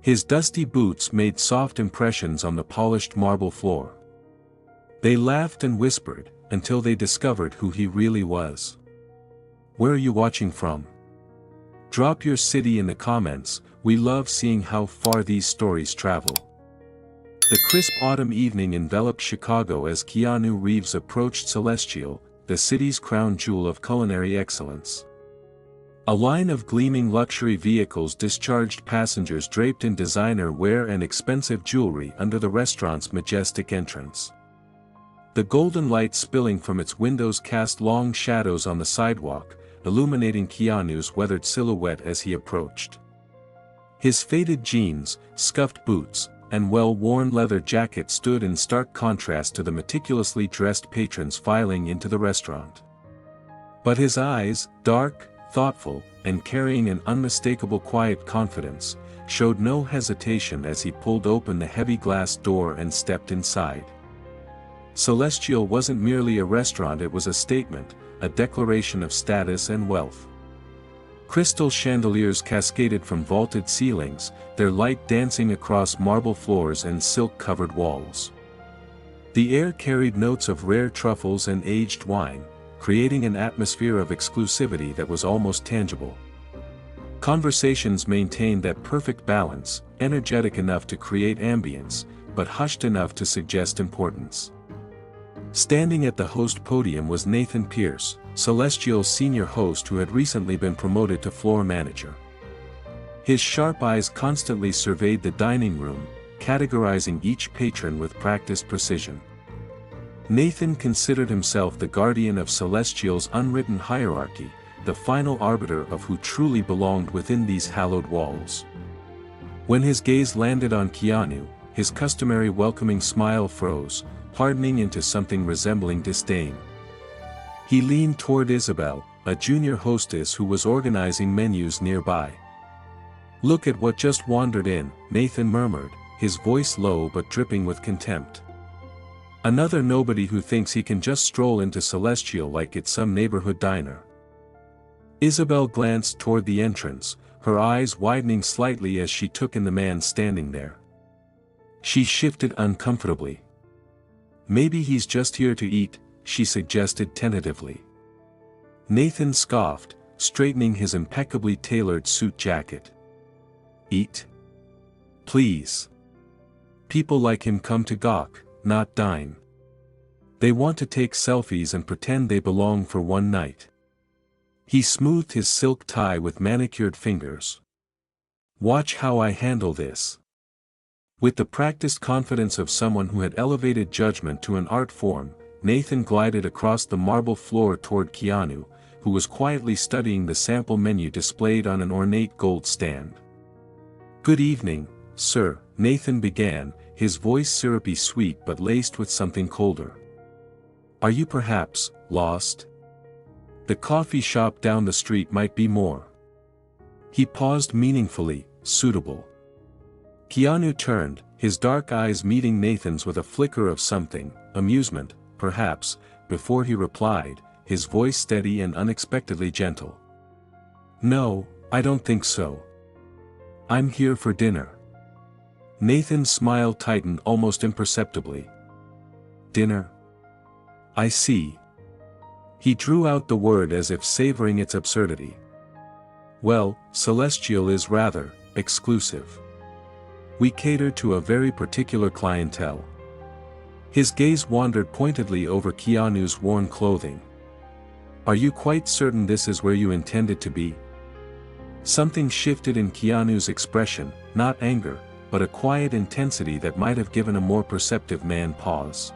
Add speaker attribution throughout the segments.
Speaker 1: His dusty boots made soft impressions on the polished marble floor. They laughed and whispered, until they discovered who he really was. Where are you watching from? Drop your city in the comments, we love seeing how far these stories travel. The crisp autumn evening enveloped Chicago as Keanu Reeves approached Celestial, the city's crown jewel of culinary excellence. A line of gleaming luxury vehicles discharged passengers draped in designer wear and expensive jewelry under the restaurant's majestic entrance. The golden light spilling from its windows cast long shadows on the sidewalk, illuminating Keanu's weathered silhouette as he approached. His faded jeans, scuffed boots, and well-worn leather jacket stood in stark contrast to the meticulously dressed patrons filing into the restaurant. But his eyes, dark, thoughtful, and carrying an unmistakable quiet confidence, showed no hesitation as he pulled open the heavy glass door and stepped inside. Celestial wasn't merely a restaurant, it was a statement, a declaration of status and wealth. Crystal chandeliers cascaded from vaulted ceilings, their light dancing across marble floors and silk-covered walls. The air carried notes of rare truffles and aged wine, creating an atmosphere of exclusivity that was almost tangible. Conversations maintained that perfect balance, energetic enough to create ambience, but hushed enough to suggest importance. Standing at the host podium was Nathan Pierce, Celestial's senior host who had recently been promoted to floor manager. His sharp eyes constantly surveyed the dining room, categorizing each patron with practiced precision. Nathan considered himself the guardian of Celestial's unwritten hierarchy, the final arbiter of who truly belonged within these hallowed walls. When his gaze landed on Keanu, his customary welcoming smile froze, hardening into something resembling disdain. He leaned toward Isabel, a junior hostess who was organizing menus nearby. "Look at what just wandered in," Nathan murmured, his voice low but dripping with contempt. "Another nobody who thinks he can just stroll into Celestial like it's some neighborhood diner." Isabel glanced toward the entrance, her eyes widening slightly as she took in the man standing there. She shifted uncomfortably. "Maybe he's just here to eat," she suggested tentatively. Nathan scoffed, straightening his impeccably tailored suit jacket. "Eat? Please. People like him come to gawk, not dine. They want to take selfies and pretend they belong for one night." He smoothed his silk tie with manicured fingers. "Watch how I handle this." With the practiced confidence of someone who had elevated judgment to an art form, Nathan glided across the marble floor toward Keanu, who was quietly studying the sample menu displayed on an ornate gold stand. "Good evening, sir," Nathan began, his voice syrupy sweet but laced with something colder. "Are you perhaps lost? The coffee shop down the street might be more." He paused meaningfully, "suitable." Keanu turned, his dark eyes meeting Nathan's with a flicker of something, amusement, perhaps, before he replied, his voice steady and unexpectedly gentle. "No, I don't think so. I'm here for dinner." Nathan's smile tightened almost imperceptibly. "Dinner? I see." He drew out the word as if savoring its absurdity. "Well, Celestial is rather exclusive. We cater to a very particular clientele." His gaze wandered pointedly over Keanu's worn clothing. "Are you quite certain this is where you intended to be?" Something shifted in Keanu's expression, not anger, but a quiet intensity that might have given a more perceptive man pause.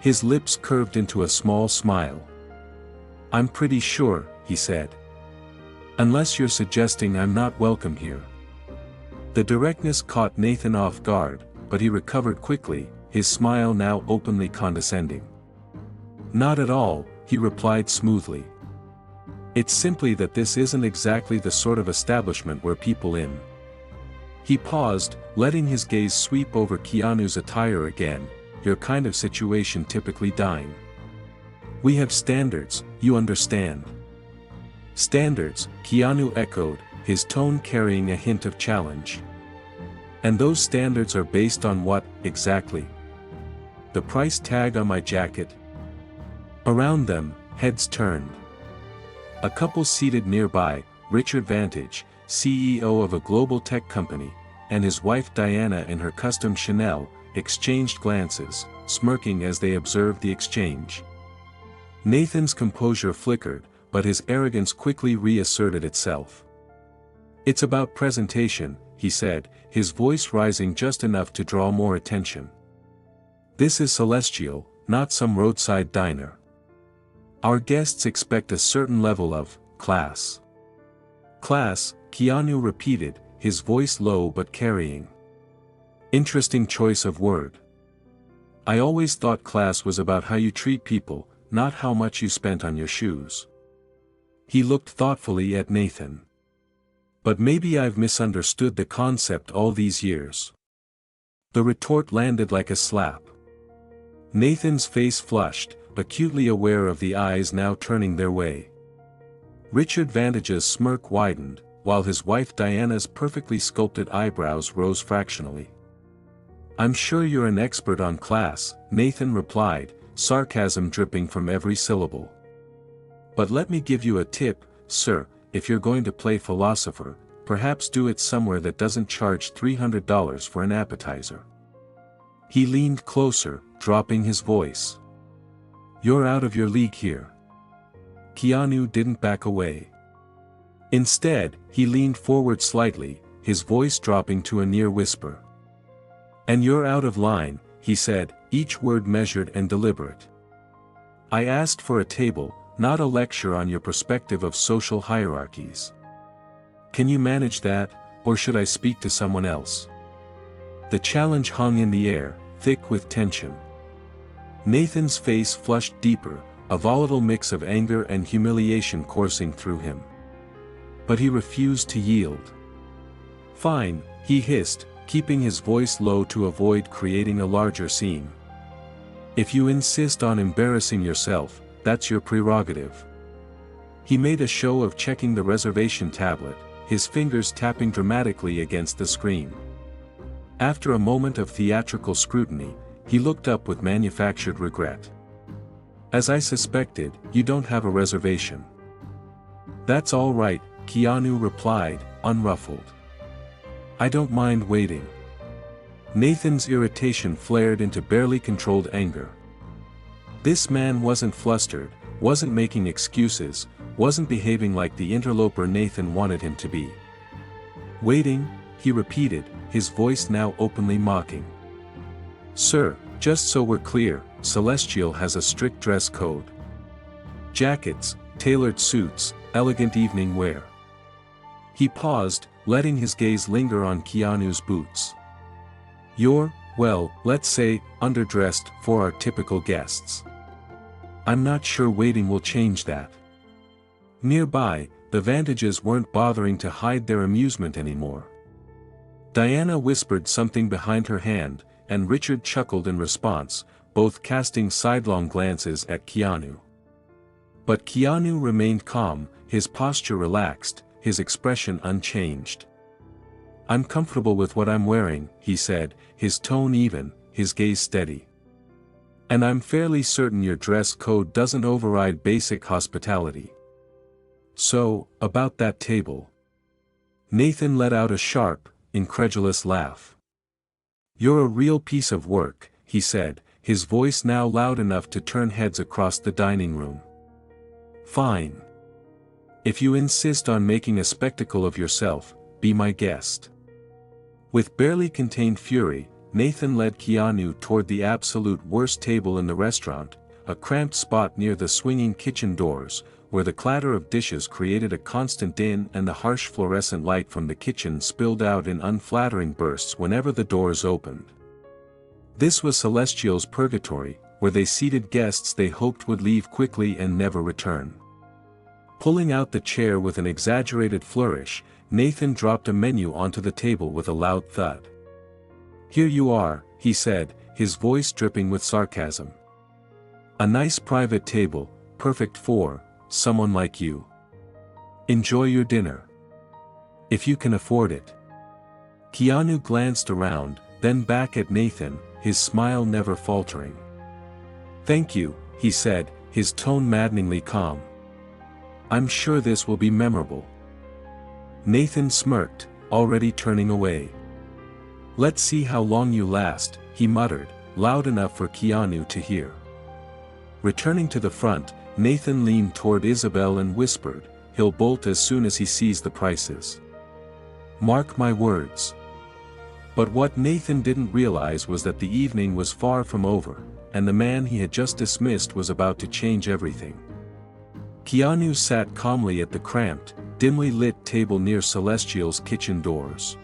Speaker 1: His lips curved into a small smile. "I'm pretty sure," he said. "Unless you're suggesting I'm not welcome here." The directness caught Nathan off guard, but he recovered quickly, his smile now openly condescending. "Not at all," he replied smoothly. "It's simply that this isn't exactly the sort of establishment where people in." He paused, letting his gaze sweep over Keanu's attire again, "your kind of situation typically dine. We have standards, you understand." "Standards," Keanu echoed, his tone carrying a hint of challenge. And those standards are based on what, exactly? The price tag on my jacket? Around them, heads turned. A couple seated nearby, Richard Vantage, CEO of a global tech company, and his wife Diana in her custom Chanel, exchanged glances, smirking as they observed the exchange. Nathan's composure flickered, but his arrogance quickly reasserted itself. "It's about presentation," he said, his voice rising just enough to draw more attention. "This is Celestial, not some roadside diner. Our guests expect a certain level of class." "Class," Keanu repeated, his voice low but carrying. "Interesting choice of word. I always thought class was about how you treat people, not how much you spent on your shoes." He looked thoughtfully at Nathan. "But maybe I've misunderstood the concept all these years." The retort landed like a slap. Nathan's face flushed, acutely aware of the eyes now turning their way. Richard Vantage's smirk widened, while his wife Diana's perfectly sculpted eyebrows rose fractionally. "I'm sure you're an expert on class," Nathan replied, sarcasm dripping from every syllable. "But let me give you a tip, sir, if you're going to play philosopher, perhaps do it somewhere that doesn't charge $300 for an appetizer." He leaned closer, dropping his voice. "You're out of your league here." Keanu didn't back away. Instead, he leaned forward slightly, his voice dropping to a near whisper. "And you're out of line," he said, each word measured and deliberate. "I asked for a table, not a lecture on your perspective of social hierarchies. Can you manage that, or should I speak to someone else?" The challenge hung in the air, thick with tension. Nathan's face flushed deeper, a volatile mix of anger and humiliation coursing through him. But he refused to yield. "Fine," he hissed, keeping his voice low to avoid creating a larger scene. "If you insist on embarrassing yourself, that's your prerogative." He made a show of checking the reservation tablet, his fingers tapping dramatically against the screen. After a moment of theatrical scrutiny, he looked up with manufactured regret. "As I suspected, you don't have a reservation." "That's all right," Keanu replied, unruffled. "I don't mind waiting." Nathan's irritation flared into barely controlled anger. This man wasn't flustered, wasn't making excuses, wasn't behaving like the interloper Nathan wanted him to be. "Waiting," he repeated, his voice now openly mocking. "Sir, just so we're clear, Celestial has a strict dress code. Jackets, tailored suits, elegant evening wear." He paused, letting his gaze linger on Keanu's boots. "You're, well, let's say, underdressed for our typical guests. I'm not sure waiting will change that." Nearby, the Vantages weren't bothering to hide their amusement anymore. Diana whispered something behind her hand, and Richard chuckled in response, both casting sidelong glances at Keanu. But Keanu remained calm, his posture relaxed, his expression unchanged. "I'm comfortable with what I'm wearing," he said, his tone even, his gaze steady. "And I'm fairly certain your dress code doesn't override basic hospitality. So, about that table." Nathan let out a sharp, incredulous laugh. "You're a real piece of work," he said, his voice now loud enough to turn heads across the dining room. "Fine. If you insist on making a spectacle of yourself, be my guest." With barely contained fury, Nathan led Keanu toward the absolute worst table in the restaurant, a cramped spot near the swinging kitchen doors, where the clatter of dishes created a constant din and the harsh fluorescent light from the kitchen spilled out in unflattering bursts whenever the doors opened. This was Celestial's purgatory, where they seated guests they hoped would leave quickly and never return. Pulling out the chair with an exaggerated flourish, Nathan dropped a menu onto the table with a loud thud. "Here you are," he said, his voice dripping with sarcasm. "A nice private table, perfect for someone like you. Enjoy your dinner. If you can afford it." Keanu glanced around, then back at Nathan, his smile never faltering. "Thank you," he said, his tone maddeningly calm. "I'm sure this will be memorable." Nathan smirked, already turning away. "Let's see how long you last," he muttered, loud enough for Keanu to hear. Returning to the front, Nathan leaned toward Isabel and whispered, "He'll bolt as soon as he sees the prices. Mark my words." But what Nathan didn't realize was that the evening was far from over, and the man he had just dismissed was about to change everything. Keanu sat calmly at the cramped, dimly lit table near Celestial's kitchen doors.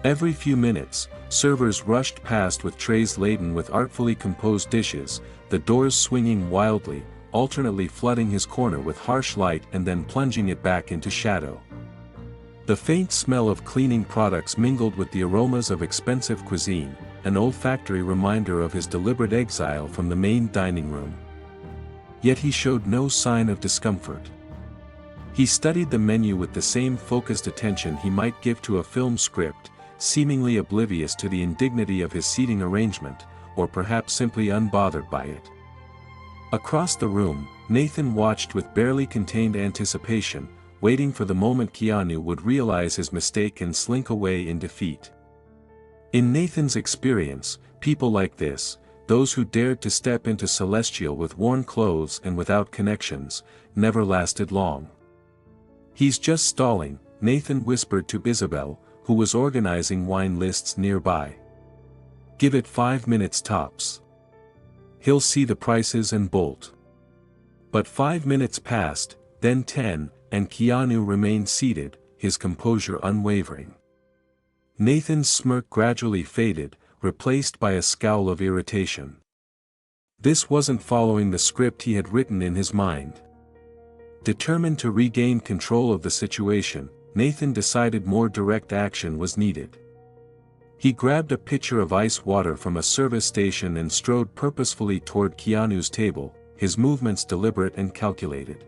Speaker 1: Every few minutes, servers rushed past with trays laden with artfully composed dishes, the doors swinging wildly, alternately flooding his corner with harsh light and then plunging it back into shadow. The faint smell of cleaning products mingled with the aromas of expensive cuisine, an olfactory reminder of his deliberate exile from the main dining room. Yet he showed no sign of discomfort. He studied the menu with the same focused attention he might give to a film script, seemingly oblivious to the indignity of his seating arrangement, or perhaps simply unbothered by it. Across the room, Nathan watched with barely contained anticipation, waiting for the moment Keanu would realize his mistake and slink away in defeat. In Nathan's experience, people like this, those who dared to step into Celestial with worn clothes and without connections, never lasted long. "He's just stalling," Nathan whispered to Isabel, who was organizing wine lists nearby. "Give it 5 minutes tops. He'll see the prices and bolt." But 5 minutes passed, then 10, and Keanu remained seated, his composure unwavering. Nathan's smirk gradually faded, replaced by a scowl of irritation. This wasn't following the script he had written in his mind. Determined to regain control of the situation, Nathan decided more direct action was needed. He grabbed a pitcher of ice water from a service station and strode purposefully toward Keanu's table, his movements deliberate and calculated.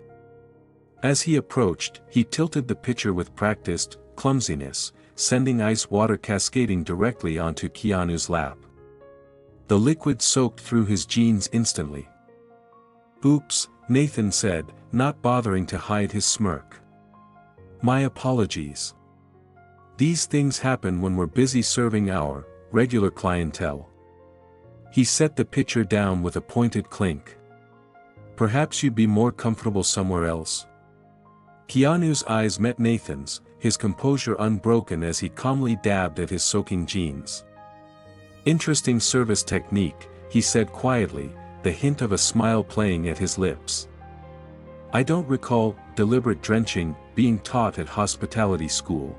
Speaker 1: As he approached, he tilted the pitcher with practiced clumsiness, sending ice water cascading directly onto Keanu's lap. The liquid soaked through his jeans instantly. "Oops," Nathan said, not bothering to hide his smirk. "My apologies. These things happen when we're busy serving our regular clientele." He set the pitcher down with a pointed clink. "Perhaps you'd be more comfortable somewhere else." Keanu's eyes met Nathan's, his composure unbroken as he calmly dabbed at his soaking jeans. "Interesting service technique," he said quietly, the hint of a smile playing at his lips. "I don't recall deliberate drenching being taught at hospitality school."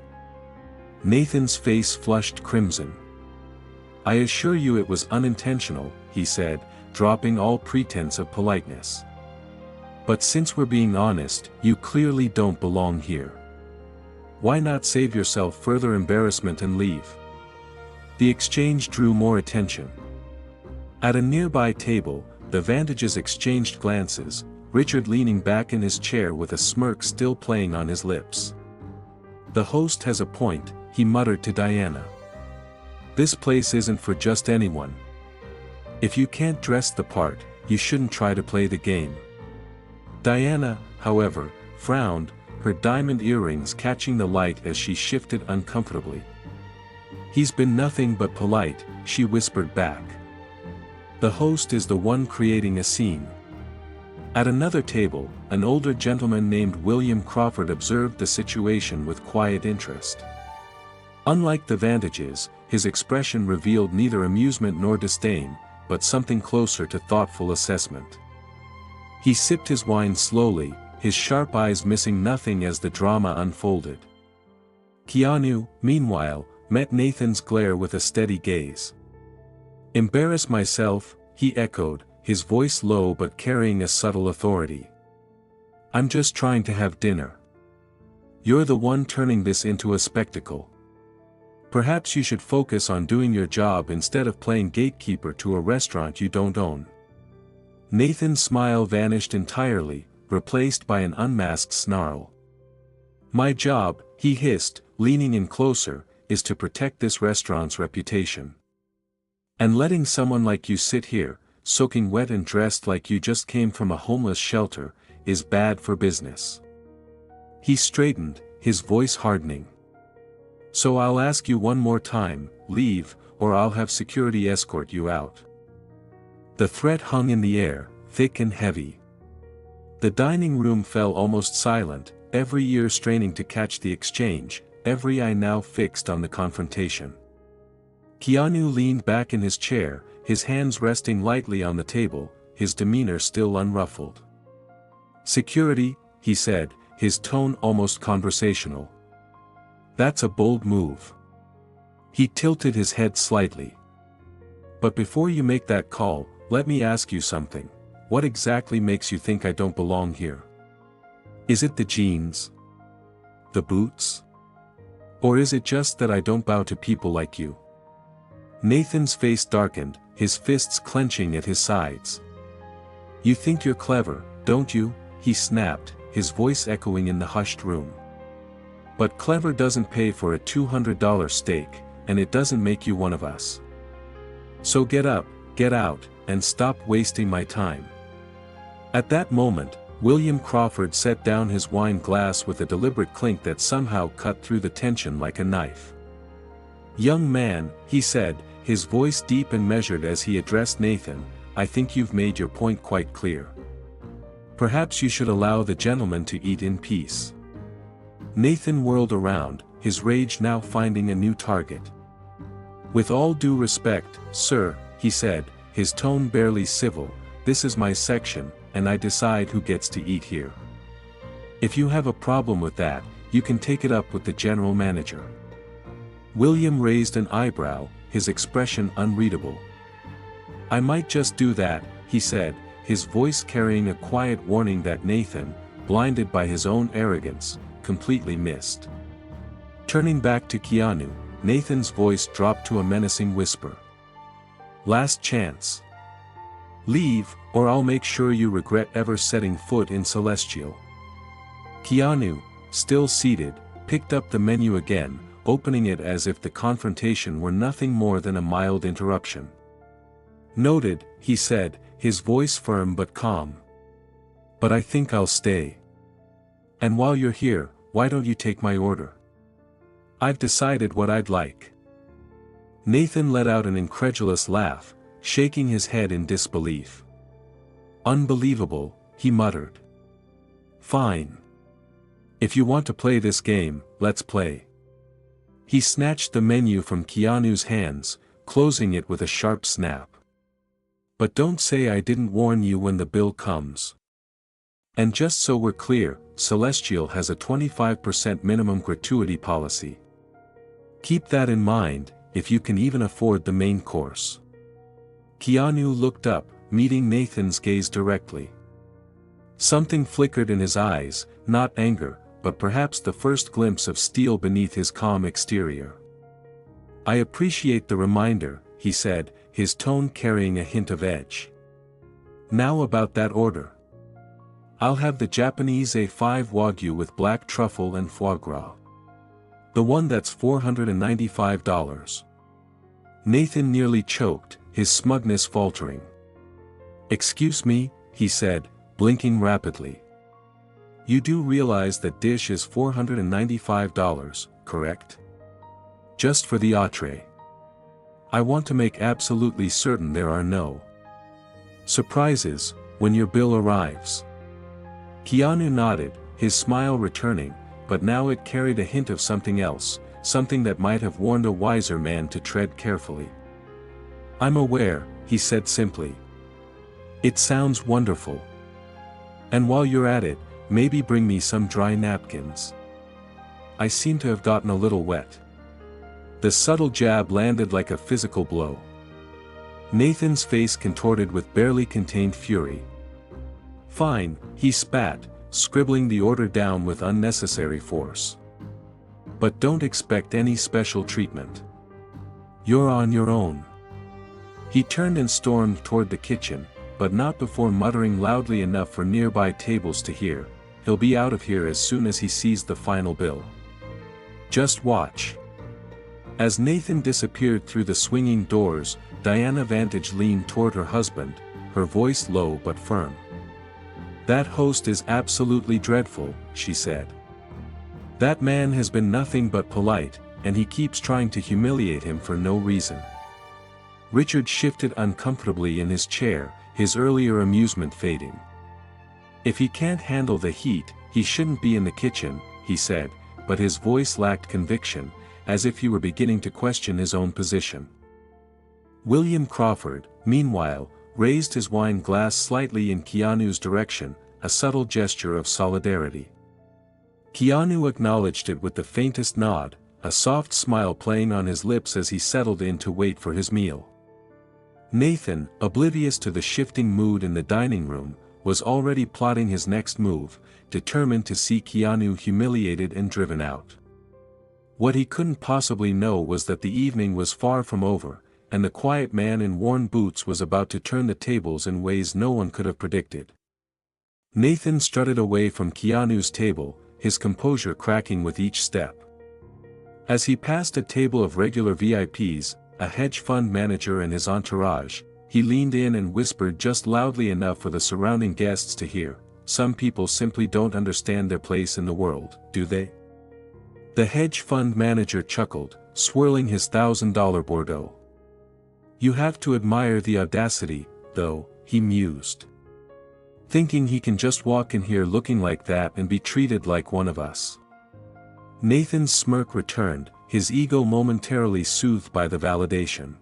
Speaker 1: Nathan's face flushed crimson. "I assure you it was unintentional," he said, dropping all pretense of politeness. "But since we're being honest, you clearly don't belong here. Why not save yourself further embarrassment and leave?" The exchange drew more attention. At a nearby table, the Vantages exchanged glances, Richard leaning back in his chair with a smirk still playing on his lips. "The host has a point," he muttered to Diana. "This place isn't for just anyone. If you can't dress the part, you shouldn't try to play the game." Diana, however, frowned, her diamond earrings catching the light as she shifted uncomfortably. "He's been nothing but polite," she whispered back. "The host is the one creating a scene." At another table, an older gentleman named William Crawford observed the situation with quiet interest. Unlike the Vantages, his expression revealed neither amusement nor disdain, but something closer to thoughtful assessment. He sipped his wine slowly, his sharp eyes missing nothing as the drama unfolded. Keanu, meanwhile, met Nathan's glare with a steady gaze. "Embarrass myself," he echoed, his voice low but carrying a subtle authority. "I'm just trying to have dinner. You're the one turning this into a spectacle. Perhaps you should focus on doing your job instead of playing gatekeeper to a restaurant you don't own." Nathan's smile vanished entirely, replaced by an unmasked snarl. "My job," he hissed, leaning in closer, is to protect this restaurant's reputation. And letting someone like you sit here, soaking wet and dressed like you just came from a homeless shelter, is bad for business." He straightened, his voice hardening. "So I'll ask you one more time, leave, or I'll have security escort you out." The threat hung in the air, thick and heavy. The dining room fell almost silent, every ear straining to catch the exchange, every eye now fixed on the confrontation. Keanu leaned back in his chair, his hands resting lightly on the table, his demeanor still unruffled. "Security," he said, his tone almost conversational. "That's a bold move." He tilted his head slightly. "But before you make that call, let me ask you something. What exactly makes you think I don't belong here? Is it the jeans? The boots? Or is it just that I don't bow to people like you?" Nathan's face darkened, his fists clenching at his sides. "You think you're clever, don't you?" he snapped, his voice echoing in the hushed room. "But clever doesn't pay for a $200 steak, and it doesn't make you one of us. So get up, get out, and stop wasting my time." At that moment, William Crawford set down his wine glass with a deliberate clink that somehow cut through the tension like a knife. "Young man," he said, his voice deep and measured as he addressed Nathan, "I think you've made your point quite clear. Perhaps you should allow the gentleman to eat in peace." Nathan whirled around, his rage now finding a new target. "With all due respect, sir," he said, his tone barely civil, "this is my section, and I decide who gets to eat here. If you have a problem with that, you can take it up with the general manager." William raised an eyebrow, his expression unreadable. "I might just do that," he said, his voice carrying a quiet warning that Nathan, blinded by his own arrogance, completely missed. Turning back to Keanu, Nathan's voice dropped to a menacing whisper. "Last chance. Leave, or I'll make sure you regret ever setting foot in Celestial." Keanu, still seated, picked up the menu again, opening it as if the confrontation were nothing more than a mild interruption. "Noted," he said, his voice firm but calm. "But I think I'll stay. And while you're here, why don't you take my order? I've decided what I'd like." Nathan let out an incredulous laugh, shaking his head in disbelief. "Unbelievable," he muttered. "Fine. If you want to play this game, let's play." He snatched the menu from Keanu's hands, closing it with a sharp snap. "But don't say I didn't warn you when the bill comes. And just so we're clear, Celestial has a 25% minimum gratuity policy. Keep that in mind, if you can even afford the main course." Keanu looked up, meeting Nathan's gaze directly. Something flickered in his eyes, not anger, but perhaps the first glimpse of steel beneath his calm exterior. "I appreciate the reminder," he said, his tone carrying a hint of edge. "Now about that order. I'll have the Japanese A5 Wagyu with black truffle and foie gras. The one that's $495. Nathan nearly choked, his smugness faltering. "Excuse me," he said, blinking rapidly. "You do realize that dish is $495, correct? Just for the entree. I want to make absolutely certain there are no surprises when your bill arrives." Keanu nodded, his smile returning, but now it carried a hint of something else, something that might have warned a wiser man to tread carefully. "I'm aware," he said simply. "It sounds wonderful. And while you're at it, maybe bring me some dry napkins. I seem to have gotten a little wet." The subtle jab landed like a physical blow. Nathan's face contorted with barely contained fury. "Fine," he spat, scribbling the order down with unnecessary force. "But don't expect any special treatment. You're on your own." He turned and stormed toward the kitchen, but not before muttering loudly enough for nearby tables to hear, "He'll be out of here as soon as he sees the final bill. Just watch." As Nathan disappeared through the swinging doors, Diana Vantage leaned toward her husband, her voice low but firm. "That host is absolutely dreadful," she said. "That man has been nothing but polite, and he keeps trying to humiliate him for no reason." Richard shifted uncomfortably in his chair, his earlier amusement fading. "If he can't handle the heat, he shouldn't be in the kitchen," he said, but his voice lacked conviction, as if he were beginning to question his own position. William Crawford, meanwhile, raised his wine glass slightly in Keanu's direction, a subtle gesture of solidarity. Keanu acknowledged it with the faintest nod, a soft smile playing on his lips as he settled in to wait for his meal. Nathan, oblivious to the shifting mood in the dining room, was already plotting his next move, determined to see Keanu humiliated and driven out. What he couldn't possibly know was that the evening was far from over, and the quiet man in worn boots was about to turn the tables in ways no one could have predicted. Nathan strutted away from Keanu's table, his composure cracking with each step. As he passed a table of regular VIPs, a hedge fund manager and his entourage, he leaned in and whispered just loudly enough for the surrounding guests to hear, "Some people simply don't understand their place in the world, do they?" The hedge fund manager chuckled, swirling his $1,000 Bordeaux. "You have to admire the audacity, though," he mused. "Thinking he can just walk in here looking like that and be treated like one of us." Nathan's smirk returned, his ego momentarily soothed by the validation.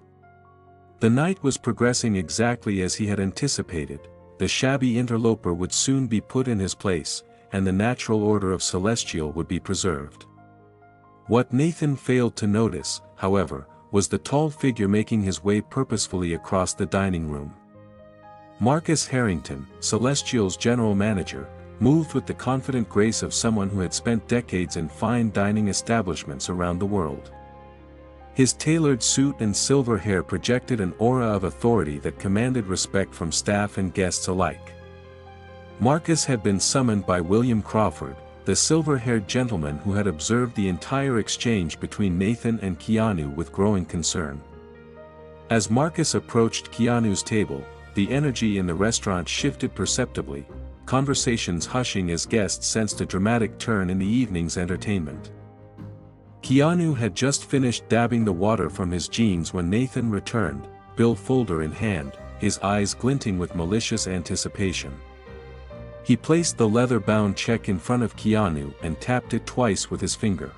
Speaker 1: The night was progressing exactly as he had anticipated. The shabby interloper would soon be put in his place, and the natural order of Celestial would be preserved. What Nathan failed to notice, however, was the tall figure making his way purposefully across the dining room. Marcus Harrington, Celestial's general manager, moved with the confident grace of someone who had spent decades in fine dining establishments around the world. His tailored suit and silver hair projected an aura of authority that commanded respect from staff and guests alike. Marcus had been summoned by William Crawford, the silver-haired gentleman who had observed the entire exchange between Nathan and Keanu with growing concern. As Marcus approached Keanu's table, the energy in the restaurant shifted perceptibly, conversations hushing as guests sensed a dramatic turn in the evening's entertainment. Keanu had just finished dabbing the water from his jeans when Nathan returned, bill folder in hand, his eyes glinting with malicious anticipation. He placed the leather-bound check in front of Keanu and tapped it twice with his finger.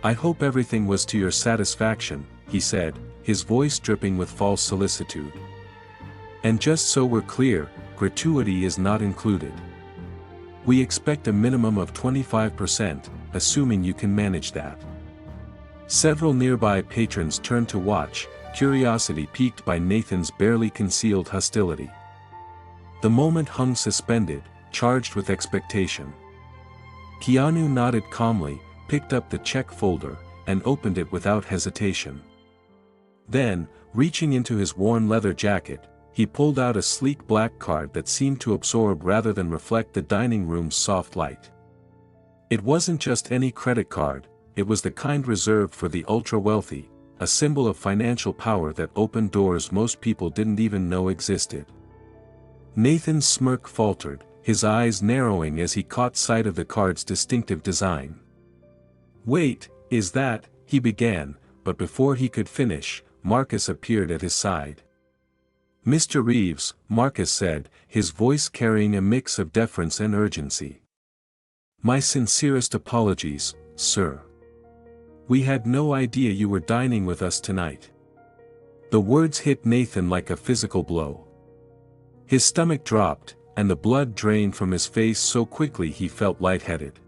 Speaker 1: "I hope everything was to your satisfaction," he said, his voice dripping with false solicitude. "And just so we're clear, gratuity is not included. We expect a minimum of 25%, assuming you can manage that." Several nearby patrons turned to watch, curiosity piqued by Nathan's barely concealed hostility. The moment hung suspended, charged with expectation. Keanu nodded calmly, picked up the check folder, and opened it without hesitation. Then, reaching into his worn leather jacket, he pulled out a sleek black card that seemed to absorb rather than reflect the dining room's soft light. It wasn't just any credit card, it was the kind reserved for the ultra-wealthy, a symbol of financial power that opened doors most people didn't even know existed. Nathan's smirk faltered, his eyes narrowing as he caught sight of the card's distinctive design. "Wait, is that," he began, but before he could finish, Marcus appeared at his side. "Mr. Reeves," Marcus said, his voice carrying a mix of deference and urgency. "My sincerest apologies, sir. We had no idea you were dining with us tonight." The words hit Nathan like a physical blow. His stomach dropped, and the blood drained from his face so quickly he felt lightheaded.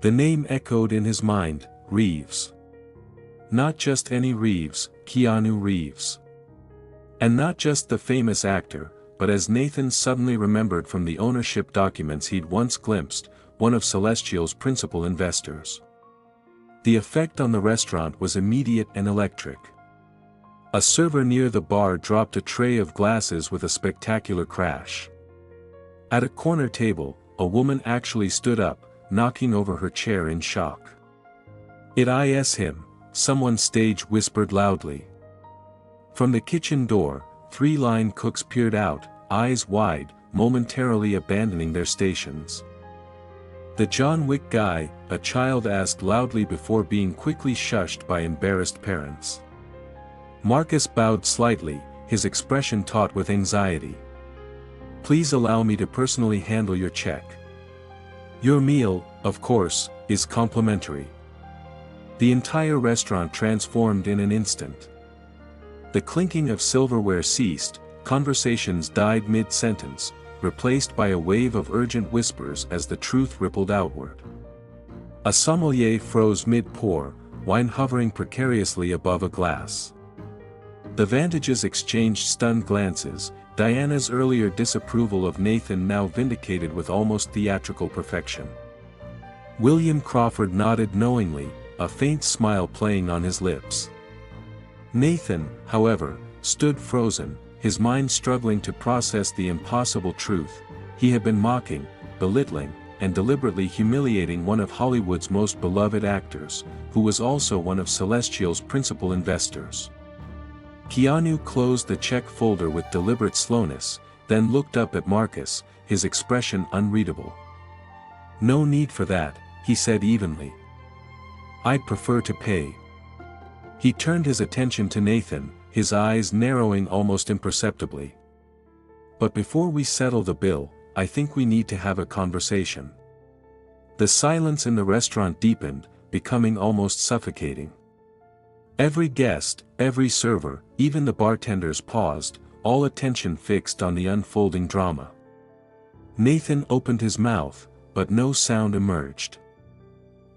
Speaker 1: The name echoed in his mind, Reeves. Not just any Reeves, Keanu Reeves. And not just the famous actor, but as Nathan suddenly remembered from the ownership documents he'd once glimpsed, one of Celestial's principal investors. The effect on the restaurant was immediate and electric. A server near the bar dropped a tray of glasses with a spectacular crash. At a corner table, a woman actually stood up, knocking over her chair in shock. "It is him," someone stage whispered loudly. From the kitchen door, 3 line cooks peered out, eyes wide, momentarily abandoning their stations. "The John Wick guy," a child asked loudly before being quickly shushed by embarrassed parents. Marcus bowed slightly, his expression taut with anxiety. "Please allow me to personally handle your check. Your meal, of course, is complimentary." The entire restaurant transformed in an instant. The clinking of silverware ceased, conversations died mid-sentence, replaced by a wave of urgent whispers as the truth rippled outward. A sommelier froze mid-pour, wine hovering precariously above a glass. The Vantages exchanged stunned glances, Diana's earlier disapproval of Nathan now vindicated with almost theatrical perfection. William Crawford nodded knowingly, a faint smile playing on his lips. Nathan, however, stood frozen, his mind struggling to process the impossible truth. He had been mocking, belittling, and deliberately humiliating one of Hollywood's most beloved actors, who was also one of Celestial's principal investors. Keanu closed the check folder with deliberate slowness, then looked up at Marcus, his expression unreadable. "No need for that," he said evenly. "I'd prefer to pay." He turned his attention to Nathan, his eyes narrowing almost imperceptibly. "But before we settle the bill, I think we need to have a conversation." The silence in the restaurant deepened, becoming almost suffocating. Every guest, every server, even the bartenders paused, all attention fixed on the unfolding drama. Nathan opened his mouth, but no sound emerged.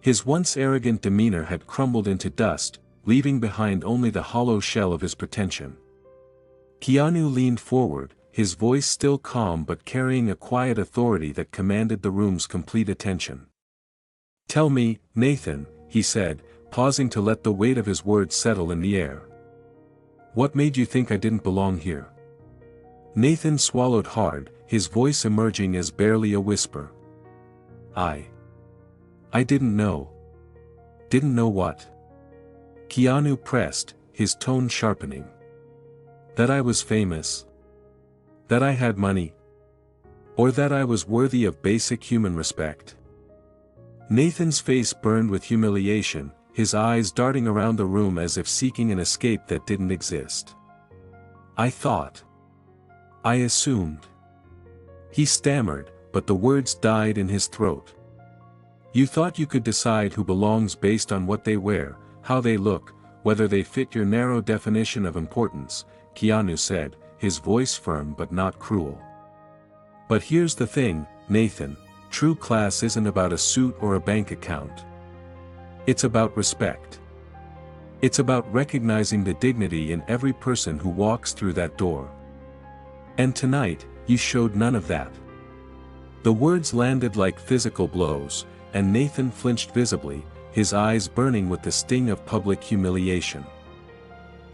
Speaker 1: His once arrogant demeanor had crumbled into dust, leaving behind only the hollow shell of his pretension. Keanu leaned forward, his voice still calm but carrying a quiet authority that commanded the room's complete attention. "Tell me, Nathan," he said, pausing to let the weight of his words settle in the air. "What made you think I didn't belong here?" Nathan swallowed hard, his voice emerging as barely a whisper. I didn't know." "Didn't know what?" Keanu pressed, his tone sharpening. "That I was famous? That I had money? Or that I was worthy of basic human respect?" Nathan's face burned with humiliation, his eyes darting around the room as if seeking an escape that didn't exist. "I thought. I assumed." He stammered, but the words died in his throat. "You thought you could decide who belongs based on what they wear, how they look, whether they fit your narrow definition of importance," Keanu said, his voice firm but not cruel. "But here's the thing, Nathan, true class isn't about a suit or a bank account. It's about respect. It's about recognizing the dignity in every person who walks through that door. And tonight, you showed none of that." The words landed like physical blows, and Nathan flinched visibly, his eyes burning with the sting of public humiliation.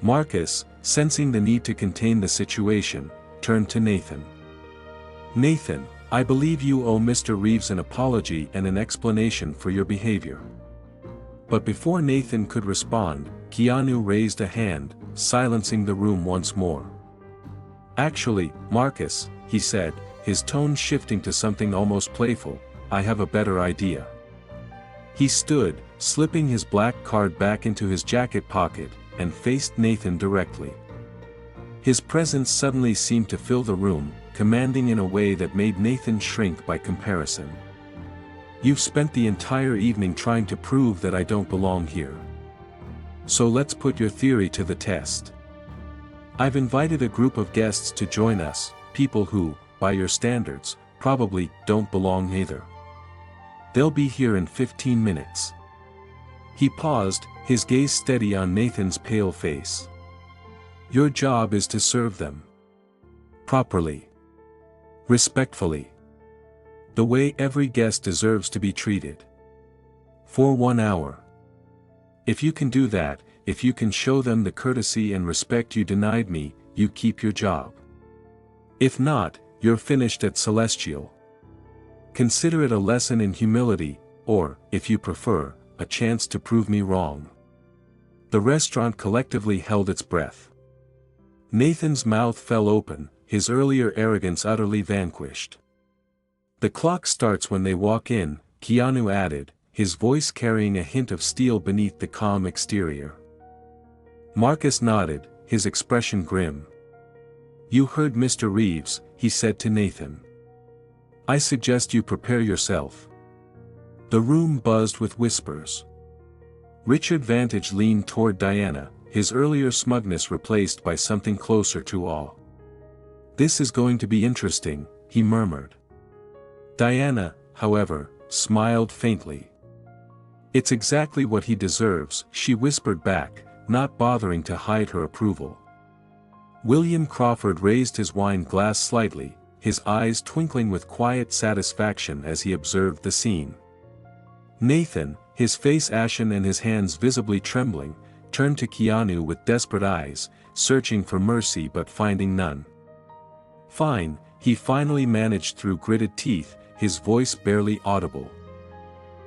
Speaker 1: Marcus, sensing the need to contain the situation, turned to Nathan. "Nathan, I believe you owe Mr. Reeves an apology and an explanation for your behavior." But before Nathan could respond, Keanu raised a hand, silencing the room once more. "Actually, Marcus," he said, his tone shifting to something almost playful, "I have a better idea." He stood, slipping his black card back into his jacket pocket, and faced Nathan directly. His presence suddenly seemed to fill the room, commanding in a way that made Nathan shrink by comparison. "You've spent the entire evening trying to prove that I don't belong here. So let's put your theory to the test. I've invited a group of guests to join us, people who, by your standards, probably don't belong either. They'll be here in 15 minutes. He paused, his gaze steady on Nathan's pale face. "Your job is to serve them. Properly. Respectfully. The way every guest deserves to be treated. For 1 hour. If you can do that, if you can show them the courtesy and respect you denied me, you keep your job. If not, you're finished at Celestial. Consider it a lesson in humility, or, if you prefer, a chance to prove me wrong." The restaurant collectively held its breath. Nathan's mouth fell open, his earlier arrogance utterly vanquished. "The clock starts when they walk in," Keanu added, his voice carrying a hint of steel beneath the calm exterior. Marcus nodded, his expression grim. "You heard Mr. Reeves," he said to Nathan. "I suggest you prepare yourself." The room buzzed with whispers. Richard Vantage leaned toward Diana, his earlier smugness replaced by something closer to awe. "This is going to be interesting," he murmured. Diana, however, smiled faintly. "It's exactly what he deserves," she whispered back, not bothering to hide her approval. William Crawford raised his wine glass slightly, his eyes twinkling with quiet satisfaction as he observed the scene. Nathan, his face ashen and his hands visibly trembling, turned to Keanu with desperate eyes, searching for mercy but finding none. "Fine," he finally managed through gritted teeth, his voice barely audible.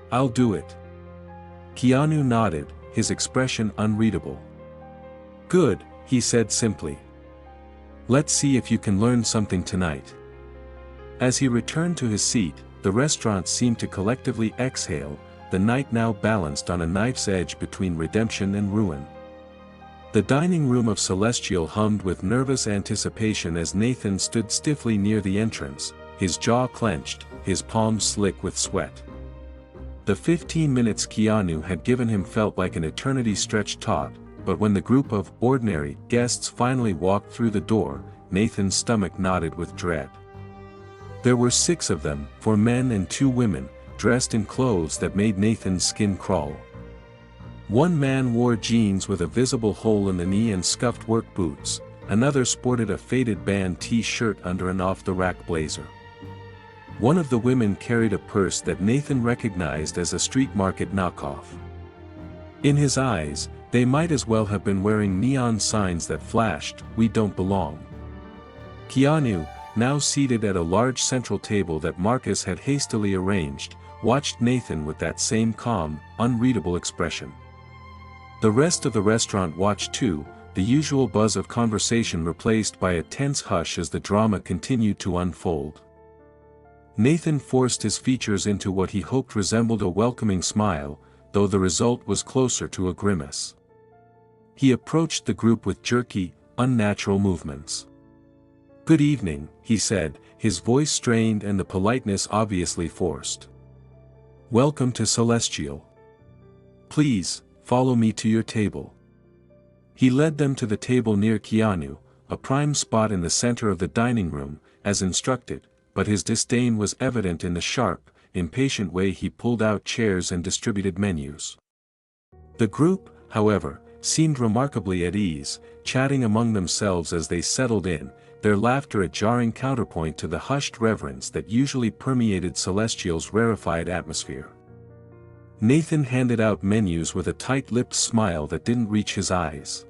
Speaker 1: "I'll do it." Keanu nodded, his expression unreadable. "Good," he said simply. "Let's see if you can learn something tonight." As he returned to his seat, the restaurant seemed to collectively exhale, the night now balanced on a knife's edge between redemption and ruin. The dining room of Celestial hummed with nervous anticipation as Nathan stood stiffly near the entrance, his jaw clenched, his palms slick with sweat. The 15 minutes Keanu had given him felt like an eternity stretched taut, but when the group of ordinary guests finally walked through the door, Nathan's stomach knotted with dread. There were 6 of them, 4 men and 2 women, dressed in clothes that made Nathan's skin crawl. One man wore jeans with a visible hole in the knee and scuffed work boots, another sported a faded band t-shirt under an off-the-rack blazer. One of the women carried a purse that Nathan recognized as a street market knockoff. In his eyes, they might as well have been wearing neon signs that flashed, "We don't belong." Keanu, now seated at a large central table that Marcus had hastily arranged, watched Nathan with that same calm, unreadable expression. The rest of the restaurant watched too, the usual buzz of conversation replaced by a tense hush as the drama continued to unfold. Nathan forced his features into what he hoped resembled a welcoming smile, though the result was closer to a grimace. He approached the group with jerky, unnatural movements. "Good evening," he said, his voice strained and the politeness obviously forced. "Welcome to Celestial. Please, follow me to your table." He led them to the table near Keanu, a prime spot in the center of the dining room, as instructed, but his disdain was evident in the sharp, impatient way he pulled out chairs and distributed menus. The group, however, seemed remarkably at ease, chatting among themselves as they settled in, their laughter a jarring counterpoint to the hushed reverence that usually permeated Celestial's rarefied atmosphere. Nathan handed out menus with a tight-lipped smile that didn't reach his eyes.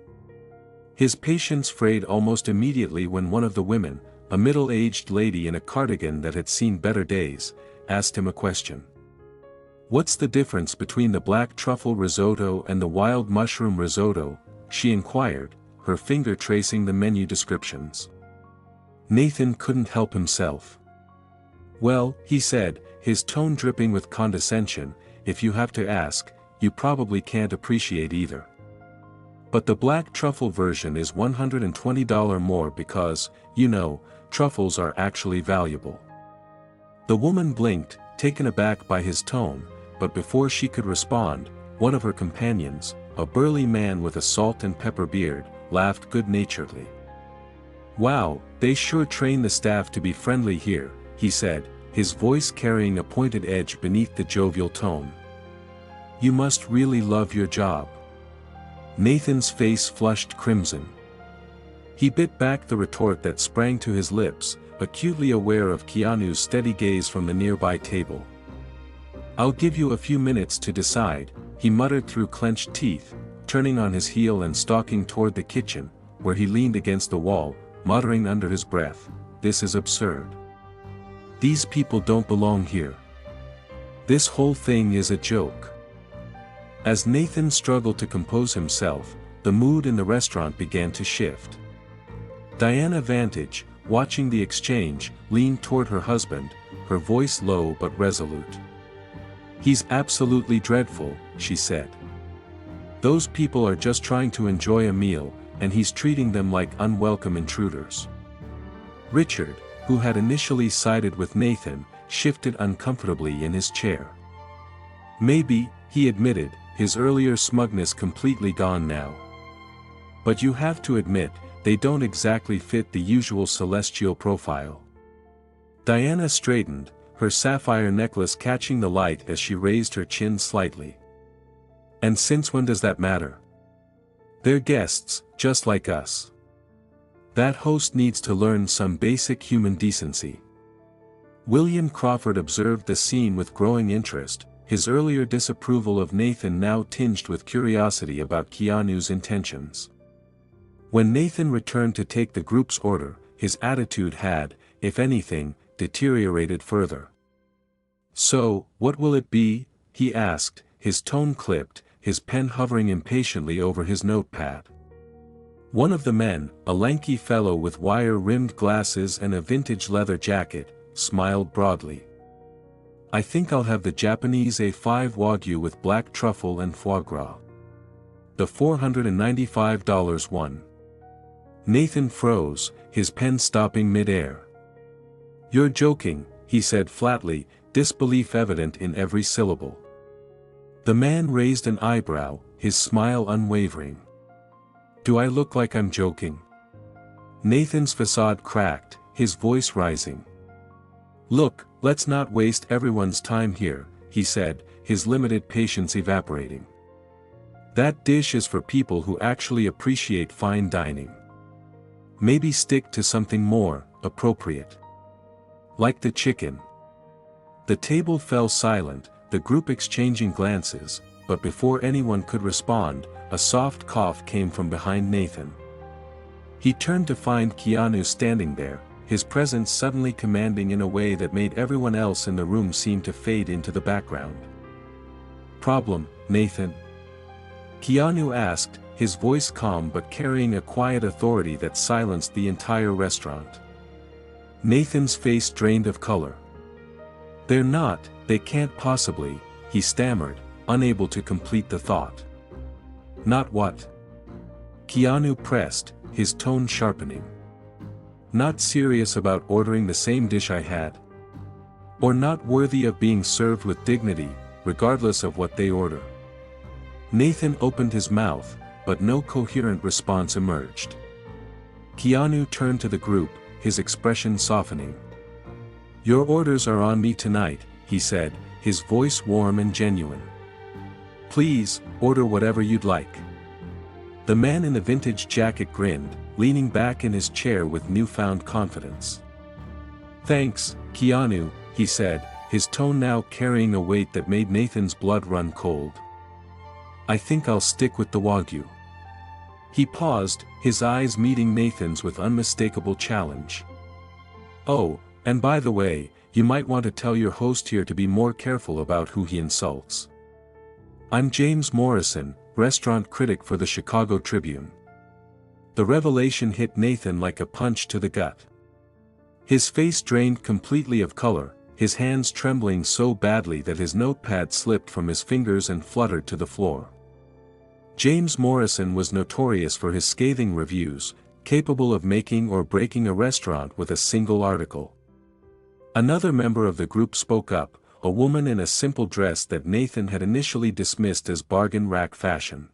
Speaker 1: His patience frayed almost immediately when one of the women, a middle-aged lady in a cardigan that had seen better days, asked him a question. "What's the difference between the black truffle risotto and the wild mushroom risotto?" she inquired, her finger tracing the menu descriptions. Nathan couldn't help himself. "Well," he said, his tone dripping with condescension, "if you have to ask, you probably can't appreciate either. But the black truffle version is $120 more because, you know, truffles are actually valuable." The woman blinked, taken aback by his tone, but before she could respond, one of her companions, a burly man with a salt and pepper beard, laughed good-naturedly. "Wow, they sure train the staff to be friendly here," he said, his voice carrying a pointed edge beneath the jovial tone. "You must really love your job." Nathan's face flushed crimson. He bit back the retort that sprang to his lips, acutely aware of Keanu's steady gaze from the nearby table. "I'll give you a few minutes to decide," he muttered through clenched teeth, turning on his heel and stalking toward the kitchen, where he leaned against the wall, muttering under his breath, "This is absurd. These people don't belong here. This whole thing is a joke." As Nathan struggled to compose himself, the mood in the restaurant began to shift. Diana Vantage, watching the exchange, leaned toward her husband, her voice low but resolute. "He's absolutely dreadful," she said. "Those people are just trying to enjoy a meal, and he's treating them like unwelcome intruders." Richard, who had initially sided with Nathan, shifted uncomfortably in his chair. "Maybe," he admitted, his earlier smugness completely gone now. "But you have to admit, they don't exactly fit the usual celestial profile." Diana straightened, her sapphire necklace catching the light as she raised her chin slightly. "And since when does that matter? They're guests, just like us. That host needs to learn some basic human decency." William Crawford observed the scene with growing interest, his earlier disapproval of Nathan now tinged with curiosity about Keanu's intentions. When Nathan returned to take the group's order, his attitude had, if anything, deteriorated further. "So, what will it be?" he asked, his tone clipped, his pen hovering impatiently over his notepad. One of the men, a lanky fellow with wire-rimmed glasses and a vintage leather jacket, smiled broadly. "I think I'll have the Japanese A5 Wagyu with black truffle and foie gras. The $495 one." Nathan froze, his pen stopping mid-air. "You're joking," he said flatly, disbelief evident in every syllable. The man raised an eyebrow, his smile unwavering. "Do I look like I'm joking?" Nathan's facade cracked, his voice rising. "Look, let's not waste everyone's time here," he said, his limited patience evaporating. "That dish is for people who actually appreciate fine dining. Maybe stick to something more appropriate. Like the chicken." The table fell silent, the group exchanging glances, but before anyone could respond, a soft cough came from behind Nathan. He turned to find Keanu standing there, his presence suddenly commanding in a way that made everyone else in the room seem to fade into the background. "Problem, Nathan?" Keanu asked, his voice calm but carrying a quiet authority that silenced the entire restaurant. Nathan's face drained of color. "They're not, they can't possibly," he stammered, unable to complete the thought. "Not what?" Keanu pressed, his tone sharpening. "Not serious about ordering the same dish I had? Or not worthy of being served with dignity, regardless of what they order?" Nathan opened his mouth, but no coherent response emerged. Keanu turned to the group, his expression softening. "Your orders are on me tonight," he said, his voice warm and genuine. "Please, order whatever you'd like." The man in the vintage jacket grinned, leaning back in his chair with newfound confidence. "Thanks, Keanu," he said, his tone now carrying a weight that made Nathan's blood run cold. "I think I'll stick with the Wagyu." He paused, his eyes meeting Nathan's with unmistakable challenge. "Oh, and by the way, you might want to tell your host here to be more careful about who he insults. I'm James Morrison, restaurant critic for the Chicago Tribune." The revelation hit Nathan like a punch to the gut. His face drained completely of color, his hands trembling so badly that his notepad slipped from his fingers and fluttered to the floor. James Morrison was notorious for his scathing reviews, capable of making or breaking a restaurant with a single article. Another member of the group spoke up, a woman in a simple dress that Nathan had initially dismissed as bargain rack fashion.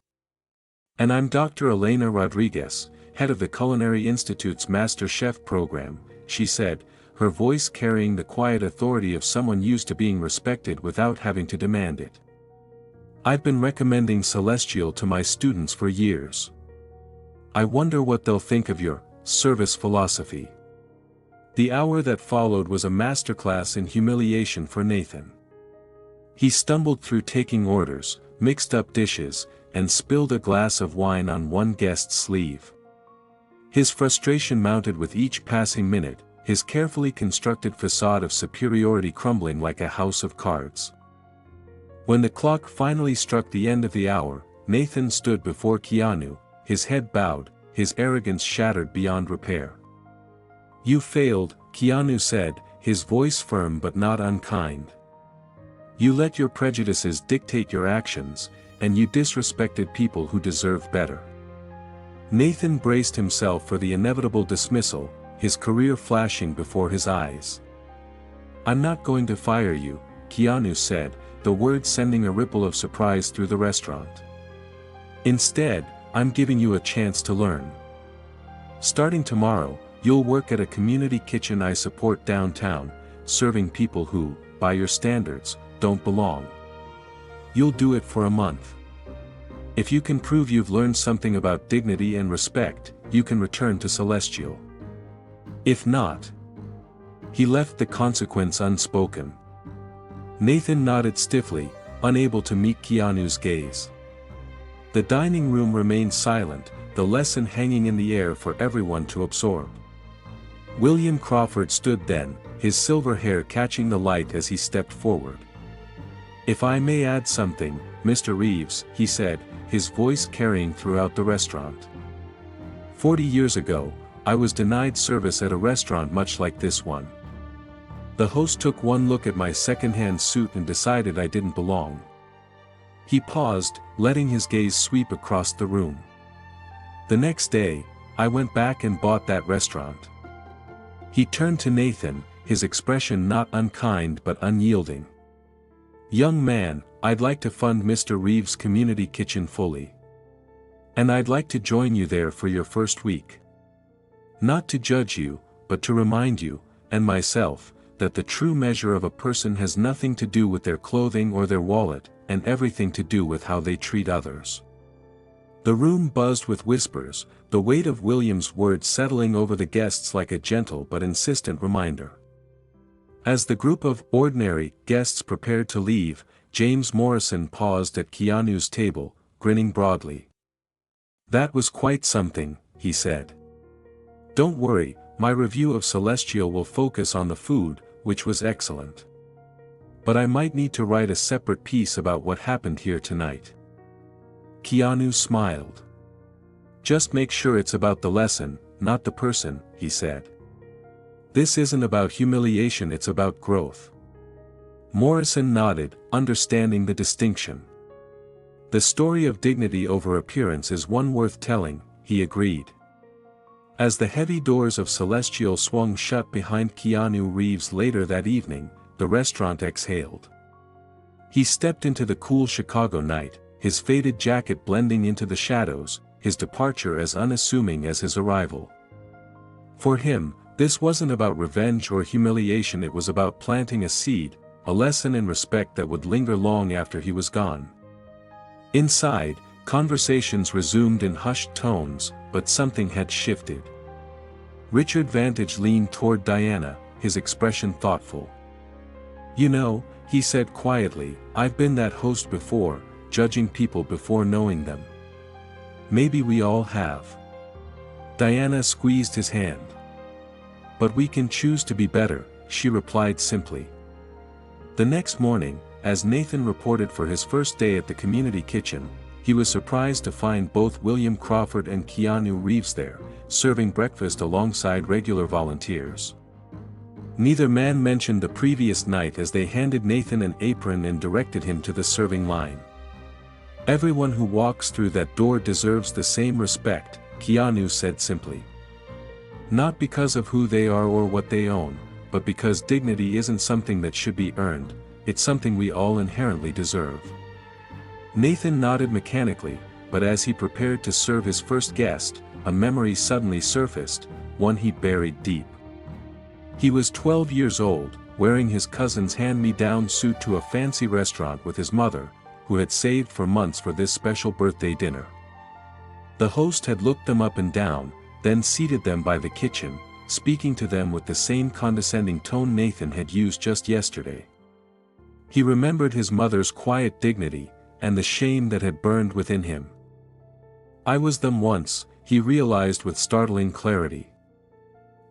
Speaker 1: "And I'm Dr. Elena Rodriguez, head of the Culinary Institute's Master Chef program," she said, her voice carrying the quiet authority of someone used to being respected without having to demand it. "I've been recommending Celestial to my students for years. I wonder what they'll think of your service philosophy." The hour that followed was a masterclass in humiliation for Nathan. He stumbled through taking orders, mixed up dishes, and spilled a glass of wine on one guest's sleeve. His frustration mounted with each passing minute, his carefully constructed facade of superiority crumbling like a house of cards. When the clock finally struck the end of the hour, Nathan stood before Keanu, his head bowed, his arrogance shattered beyond repair. "You failed," Keanu said, his voice firm but not unkind. "You let your prejudices dictate your actions, and you disrespected people who deserve better." Nathan braced himself for the inevitable dismissal, his career flashing before his eyes. "I'm not going to fire you," Keanu said, the words sending a ripple of surprise through the restaurant. "Instead, I'm giving you a chance to learn. Starting tomorrow, you'll work at a community kitchen I support downtown, serving people who, by your standards, don't belong. You'll do it for a month. If you can prove you've learned something about dignity and respect, you can return to Celestial. If not..." He left the consequence unspoken. Nathan nodded stiffly, unable to meet Keanu's gaze. The dining room remained silent, the lesson hanging in the air for everyone to absorb. William Crawford stood then, his silver hair catching the light as he stepped forward. "If I may add something, Mr. Reeves," he said, his voice carrying throughout the restaurant. 40 years ago, I was denied service at a restaurant much like this one. The host took one look at my second-hand suit and decided I didn't belong." He paused, letting his gaze sweep across the room. "The next day, I went back and bought that restaurant." He turned to Nathan, his expression not unkind but unyielding. "Young man, I'd like to fund Mr. Reeves' community kitchen fully. And I'd like to join you there for your first week. Not to judge you, but to remind you, and myself, that the true measure of a person has nothing to do with their clothing or their wallet, and everything to do with how they treat others." The room buzzed with whispers, the weight of William's words settling over the guests like a gentle but insistent reminder. As the group of ordinary guests prepared to leave, James Morrison paused at Keanu's table, grinning broadly. "That was quite something," he said. "Don't worry, my review of Celestial will focus on the food, which was excellent. But I might need to write a separate piece about what happened here tonight." Keanu smiled. "Just make sure it's about the lesson, not the person," he said. "This isn't about humiliation, it's about growth." Morrison nodded, understanding the distinction. "The story of dignity over appearance is one worth telling," he agreed. As the heavy doors of Celestial swung shut behind Keanu Reeves later that evening, the restaurant exhaled. He stepped into the cool Chicago night, his faded jacket blending into the shadows, his departure as unassuming as his arrival. For him, this wasn't about revenge or humiliation, it was about planting a seed, a lesson in respect that would linger long after he was gone. Inside, conversations resumed in hushed tones, but something had shifted. Richard Vantage leaned toward Diana, his expression thoughtful. "You know," he said quietly, "I've been that host before, judging people before knowing them. Maybe we all have." Diana squeezed his hand. "But we can choose to be better," she replied simply. The next morning, as Nathan reported for his first day at the community kitchen, he was surprised to find both William Crawford and Keanu Reeves there, serving breakfast alongside regular volunteers. Neither man mentioned the previous night as they handed Nathan an apron and directed him to the serving line. "Everyone who walks through that door deserves the same respect," Keanu said simply. "Not because of who they are or what they own, but because dignity isn't something that should be earned, it's something we all inherently deserve." Nathan nodded mechanically, but as he prepared to serve his first guest, a memory suddenly surfaced, one he buried deep. He was 12 years old, wearing his cousin's hand-me-down suit to a fancy restaurant with his mother, who had saved for months for this special birthday dinner. The host had looked them up and down, then seated them by the kitchen, speaking to them with the same condescending tone Nathan had used just yesterday. He remembered his mother's quiet dignity, and the shame that had burned within him. "I was them once," he realized with startling clarity.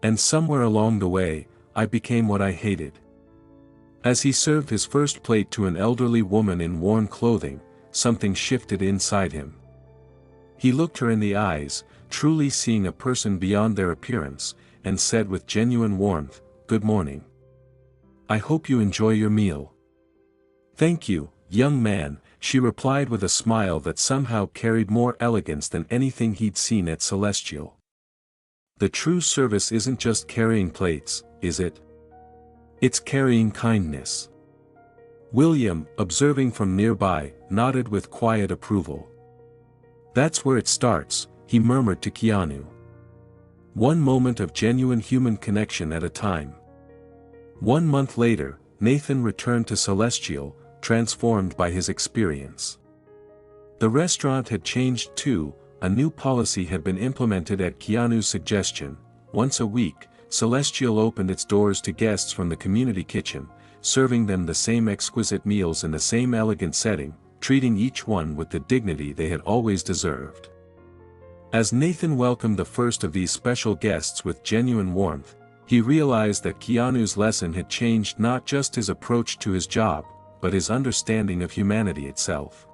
Speaker 1: "And somewhere along the way, I became what I hated." As he served his first plate to an elderly woman in worn clothing, something shifted inside him. He looked her in the eyes, truly seeing a person beyond their appearance, and said with genuine warmth, "Good morning. I hope you enjoy your meal." "Thank you, young man," she replied with a smile that somehow carried more elegance than anything he'd seen at Celestial. The true service isn't just carrying plates, is it? It's carrying kindness. William, observing from nearby, nodded with quiet approval. "That's where it starts," he murmured to Keanu. "One moment of genuine human connection at a time." 1 month later, Nathan returned to Celestial, transformed by his experience. The restaurant had changed too. A new policy had been implemented at Keanu's suggestion. Once a week, Celestial opened its doors to guests from the community kitchen, serving them the same exquisite meals in the same elegant setting, treating each one with the dignity they had always deserved. As Nathan welcomed the first of these special guests with genuine warmth, he realized that Keanu's lesson had changed not just his approach to his job, but his understanding of humanity itself.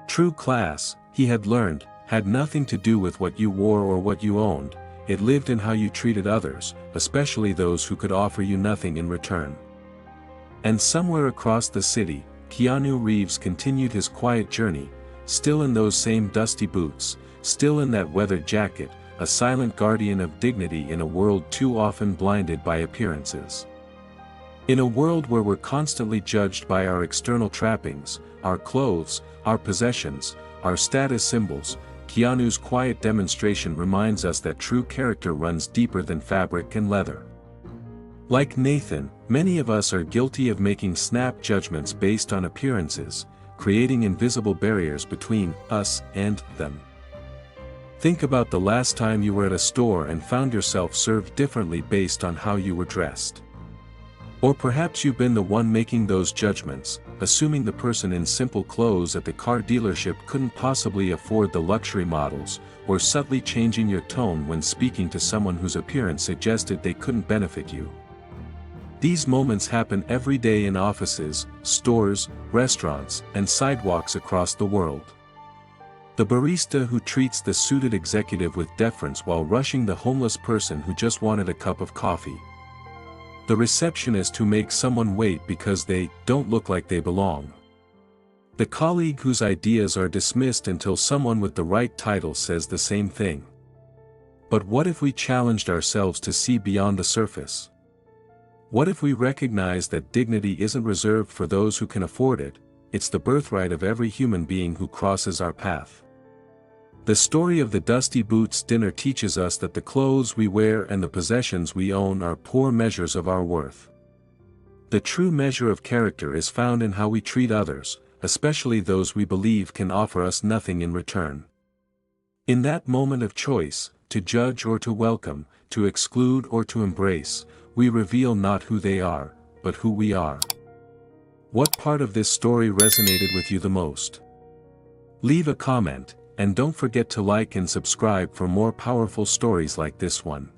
Speaker 1: True class, he had learned, had nothing to do with what you wore or what you owned. It lived in how you treated others, especially those who could offer you nothing in return. And somewhere across the city, Keanu Reeves continued his quiet journey, still in those same dusty boots, still in that weathered jacket, a silent guardian of dignity in a world too often blinded by appearances. In a world where we're constantly judged by our external trappings, our clothes, our possessions, our status symbols, Keanu's quiet demonstration reminds us that true character runs deeper than fabric and leather. Like Nathan, many of us are guilty of making snap judgments based on appearances, creating invisible barriers between us and them. Think about the last time you were at a store and found yourself served differently based on how you were dressed. Or perhaps you've been the one making those judgments, assuming the person in simple clothes at the car dealership couldn't possibly afford the luxury models, or subtly changing your tone when speaking to someone whose appearance suggested they couldn't benefit you. These moments happen every day in offices, stores, restaurants, and sidewalks across the world. The barista who treats the suited executive with deference while rushing the homeless person who just wanted a cup of coffee. The receptionist who makes someone wait because they don't look like they belong. The colleague whose ideas are dismissed until someone with the right title says the same thing. But what if we challenged ourselves to see beyond the surface? What if we recognize that dignity isn't reserved for those who can afford it, it's the birthright of every human being who crosses our path? The story of the Dusty Boots dinner teaches us that the clothes we wear and the possessions we own are poor measures of our worth. The true measure of character is found in how we treat others, especially those we believe can offer us nothing in return. In that moment of choice, to judge or to welcome, to exclude or to embrace, we reveal not who they are, but who we are. What part of this story resonated with you the most? Leave a comment, and don't forget to like and subscribe for more powerful stories like this one.